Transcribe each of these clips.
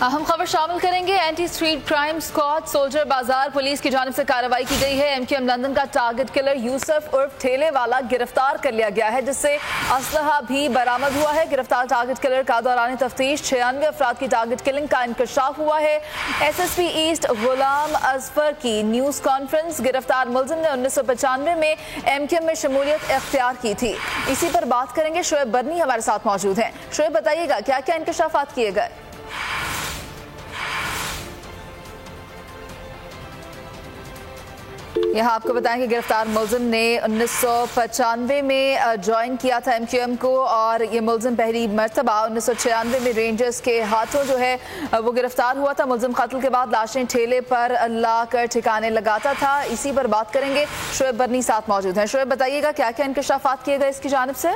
अहम खबर शामिल करेंगे। Anti street crime squad soldier बाजार पुलिस की जानिब से कार्रवाई की गई है। एमक्यूएम लंदन का टारगेट किलर यूसुफ उर्फ ठेले वाला गिरफ्तार कर लिया गया है, जिससे असलहा भी बरामद हुआ है। गिरफ्तार टारगेट किलर का दौरान तफ्तीश 96 अफराद की टारगेट किलिंग का इंकशाफ हुआ है। SSP ईस्ट गुलाम अजफर की न्यूज कॉन्फ्रेंस। गिरफ्तार मुलजिम ने 1995 में एमक्यूएम में शमूलियत इख्तियार की थी। इसी पर बात करेंगे। शोएब बर्नी हमारे साथ मौजूद हैं। शोएब, बताइएगा क्या क्या इंकशाफात किए गए? यहाँ आपको बताएं कि गिरफ्तार मुलजिम ने 1995 में ज्वाइन किया था एमक्यूएम को, और ये मुलजिम पहली मरतबा 1996 में रेंजर्स के हाथों जो है वो गिरफ्तार हुआ था। मुलजिम कत्ल के बाद लाशें ठेले पर ला कर ठिकाने लगाता था। इसी पर बात करेंगे। शोएब बर्नी साथ मौजूद हैं। शोएब, बताइएगा क्या क्या इंकशाफात किए गए इसकी जानिब से?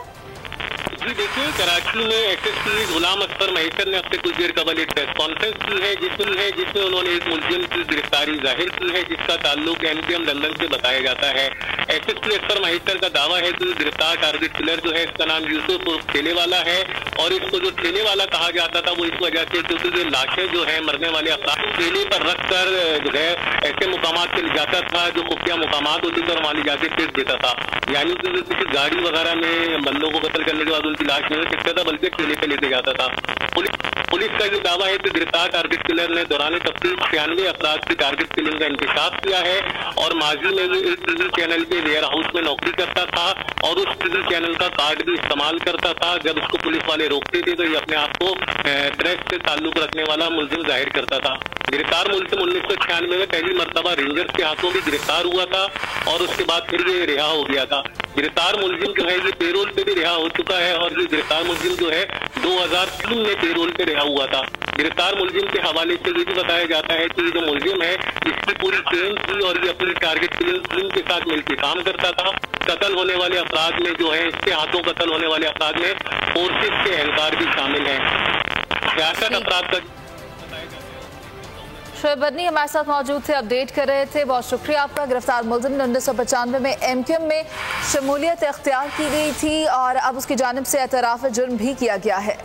जी देखिए, कराची में SSP गुलाम अजफर महेशर ने अपने कुछ देर कबल एक प्रेस कॉन्फ्रेंस की है, जिसमें उन्होंने एक मुलजिम की गिरफ्तारी जाहिर की है, जिसका ताल्लुक एमक्यूएम लंदन से बताया जाता है। SSP अजफर महेशर का दावा है कि गिरफ्तार टारगेट किलर जो है, इसका नाम यूसुफ उर्फ ठेले वाला है, और इसको जो ठेले वाला कहा जाता था वो इस वजह से क्योंकि जो लाशें जो है मरने वाले अफराद ठेले पर रख कर जो है ऐसे मुकामात पे ले जाता था जो खुफिया मुकामात होती थी, और वहाँ ले जाके फेंक देता था। यानी कि किसी गाड़ी वगैरह में बंदों को कत्ल करने के बाद उनकी लाश नहीं फेंकता था, बल्कि ठेले पे लेके जाता था। पुलिस का जो दावा है कि गिरफ्तार टारगेट किलर ने दौरान तफ्तीश 96 अफराद की टारगेट किलिंग का इंकशाफ किया है, और माजी में भी एक टीवी चैनल के वेयर हाउस में नौकरी करता था, और उस टीवी चैनल का कार्ड भी इस्तेमाल करता था। जब उसको पुलिस वाले रोकते थे तो ये अपने आप को प्रेस से ताल्लुक रखने वाला मुलजिम जाहिर करता था। गिरफ्तार मुलजिम 1996 में पहली मरतबा रेंजर्स के हाथों भी गिरफ्तार हुआ था, और उसके बाद फिर ये रिहा हो गया था। गिरफ्तार मुलजिम जो है ये पेरोल पे भी रिहा हो चुका है, और ये गिरफ्तार मुलजिम जो है 2003 में पेरोल पे रिहा हुआ था। गिरफ्तार मुलजिम के हवाले से ये भी बताया जाता है कि जो मुलजिम है इसकी पूरी ट्रेन थी, और ये अपनी टारगेट किलिंग के साथ मिलकर काम करता था। कत्ल होने वाले अफराद में जो है, इसके हाथों कत्ल होने वाले अफराद में फोर्सेस के एहलकार भी शामिल हैं। 66 अफराद का। शोएब बर्नी हमारे साथ मौजूद थे, अपडेट कर रहे थे। बहुत शुक्रिया आपका। गिरफ्तार मुलजिम ने 1995 में एमक्यूएम में शमूलियत इख्तियार की गई थी, और अब उसकी जानिब से एतराफ़ जुर्म भी किया गया है।